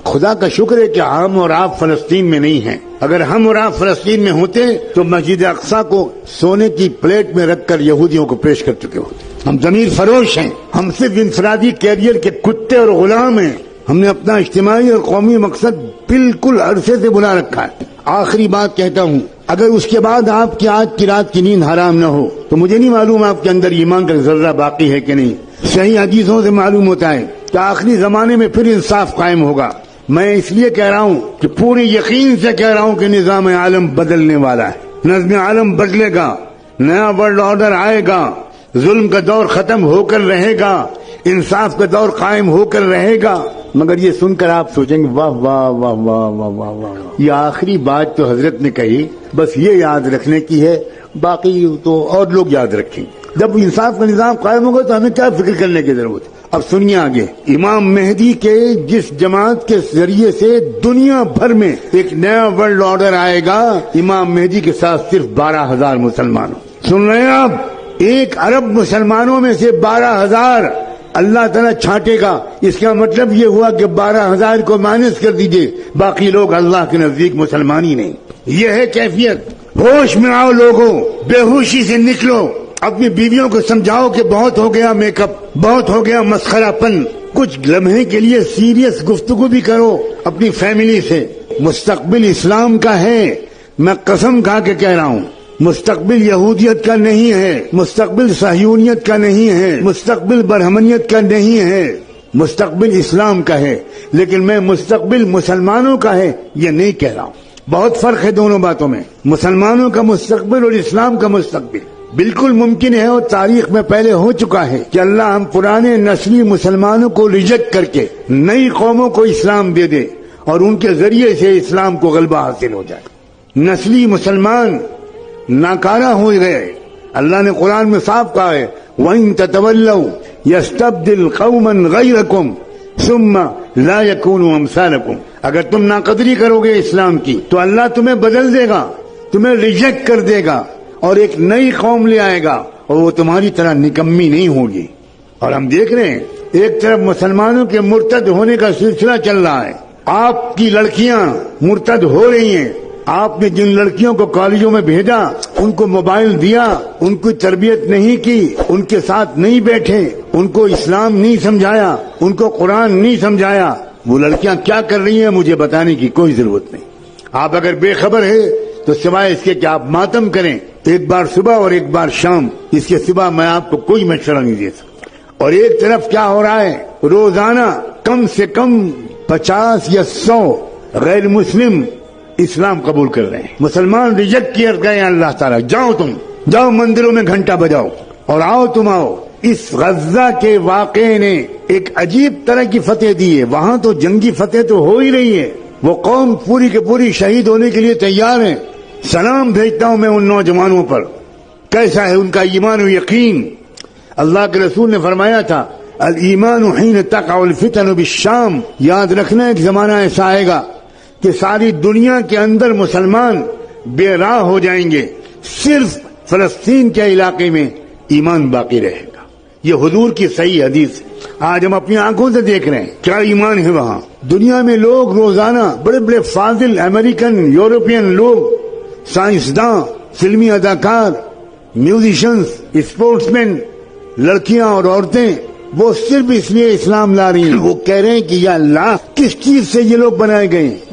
خدا کا شکر ہے کہ ہم اور آپ فلسطین میں نہیں ہیں. اگر ہم اور آپ فلسطین میں ہوتے تو مسجد اقصی کو سونے کی پلیٹ میں رکھ کر یہودیوں کو پیش کر چکے ہوتے. ہم ضمیر فروش ہیں. ہم صرف انفرادی کیریئر کے کتے اور غلام ہیں. ہم نے اپنا اجتماعی اور قومی مقصد بالکل عرصے سے بلا رکھا ہے. آخری بات کہتا ہوں، اگر اس کے بعد آپ کی آج کی رات کی نیند حرام نہ ہو تو مجھے نہیں معلوم آپ کے اندر ایمان کا ذرہ باقی ہے کہ نہیں. صحیح حدیثوں سے معلوم ہوتا ہے کہ آخری زمانے میں پھر انصاف قائم ہوگا. میں اس لیے کہہ رہا ہوں کہ پورے یقین سے کہہ رہا ہوں کہ نظام عالم بدلنے والا ہے. نظم عالم بدلے گا، نیا ورلڈ آرڈر آئے گا، ظلم کا دور ختم ہو کر رہے گا، انصاف کا دور قائم ہو کر رہے گا. مگر یہ سن کر آپ سوچیں گے واہ واہ واہ واہ واہ واہ واہ، یہ آخری بات تو حضرت نے کہی بس یہ یاد رکھنے کی ہے، باقی تو اور لوگ یاد رکھیں گے. جب انصاف کا نظام قائم ہوگا تو ہمیں کیا فکر کرنے کی ضرورت ہے. اب سنیے آگے، امام مہدی کے جس جماعت کے ذریعے سے دنیا بھر میں ایک نیا ورلڈ آرڈر آئے گا، امام مہدی کے ساتھ صرف 12,000 مسلمانوں. سن رہے ہیں آپ؟ 1 ارب مسلمانوں میں سے 12,000 اللہ تعالیٰ چھانٹے گا. اس کا مطلب یہ ہوا کہ 12,000 کو مائنس کر دیجئے، باقی لوگ اللہ کے نزدیک مسلمان ہی نہیں. یہ ہے کیفیت. ہوش میں آؤ لوگوں، بے ہوشی سے نکلو. اپنی بیویوں کو سمجھاؤ کہ بہت ہو گیا میک اپ، بہت ہو گیا مسخرہ پن. کچھ لمحے کے لیے سیریس گفتگو بھی کرو اپنی فیملی سے. مستقبل اسلام کا ہے، میں قسم کھا کے کہہ رہا ہوں. مستقبل یہودیت کا نہیں ہے، مستقبل صہیونیت کا نہیں ہے، مستقبل برہمنیت کا نہیں ہے، مستقبل اسلام کا ہے. لیکن میں مستقبل مسلمانوں کا ہے یہ نہیں کہہ رہا ہوں. بہت فرق ہے دونوں باتوں میں. مسلمانوں کا مستقبل اور اسلام کا مستقبل. بالکل ممکن ہے اور تاریخ میں پہلے ہو چکا ہے کہ اللہ ہم پرانے نسلی مسلمانوں کو ریجیکٹ کر کے نئی قوموں کو اسلام دے دے اور ان کے ذریعے سے اسلام کو غلبہ حاصل ہو جائے. نسلی مسلمان ناکارہ ہو گئے. اللہ نے قرآن میں صاف کہا ہے وَإِن تَتَوَلَّوْا يَسْتَبْدِلْ قَوْمًا غَيْرَكُمْ ثُمَّ لَا يَكُونُوا أَمْثَالَكُمْ. اگر تم ناقدری کرو گے اسلام کی تو اللہ تمہیں بدل دے گا، تمہیں ریجیکٹ کر دے گا اور ایک نئی قوم لے آئے گا اور وہ تمہاری طرح نکمی نہیں ہوگی. اور ہم دیکھ رہے ہیں ایک طرف مسلمانوں کے مرتد ہونے کا سلسلہ چل رہا ہے. آپ کی لڑکیاں مرتد ہو رہی ہیں. آپ نے جن لڑکیوں کو کالجوں میں بھیجا، ان کو موبائل دیا، ان کی تربیت نہیں کی، ان کے ساتھ نہیں بیٹھے، ان کو اسلام نہیں سمجھایا، ان کو قرآن نہیں سمجھایا، وہ لڑکیاں کیا کر رہی ہیں مجھے بتانے کی کوئی ضرورت نہیں. آپ اگر بے خبر ہے تو سوائے اس کے کہ آپ ماتم کریں ایک بار صبح اور ایک بار شام، اس کے سوا میں آپ کو کوئی مشورہ نہیں دے سکتا. اور ایک طرف کیا ہو رہا ہے، روزانہ کم سے کم 50 یا 100 غیر مسلم اسلام قبول کر رہے ہیں. مسلمان ریجیکٹ کیے گئے ہیں. اللہ تعالیٰ جاؤ تم جاؤ مندروں میں گھنٹہ بجاؤ اور آؤ تم آؤ. اس غزہ کے واقعے نے ایک عجیب طرح کی فتح دی ہے. وہاں تو جنگی فتح تو ہو ہی رہی ہے، وہ قوم پوری کے پوری شہید ہونے کے لیے تیار ہے. سلام بھیجتا ہوں میں ان نوجوانوں پر، کیسا ہے ان کا ایمان و یقین. اللہ کے رسول نے فرمایا تھا الایمان حین تقع الفتن بالشام. یاد رکھنا ایک زمانہ ایسا آئے گا کہ ساری دنیا کے اندر مسلمان بے راہ ہو جائیں گے، صرف فلسطین کے علاقے میں ایمان باقی رہے گا. یہ حضور کی صحیح حدیث ہے. آج ہم اپنی آنکھوں سے دیکھ رہے ہیں کیا ایمان ہے وہاں. دنیا میں لوگ روزانہ بڑے بڑے فاضل امریکن یورپین لوگ، سائنسداں، فلمی اداکار، میوزیشنز، اسپورٹس مین، لڑکیاں اور عورتیں، وہ صرف اس لیے اسلام لا رہی ہیں. وہ کہہ رہے ہیں کہ یا اللہ کس چیز سے یہ لوگ بنائے گئے ہیں.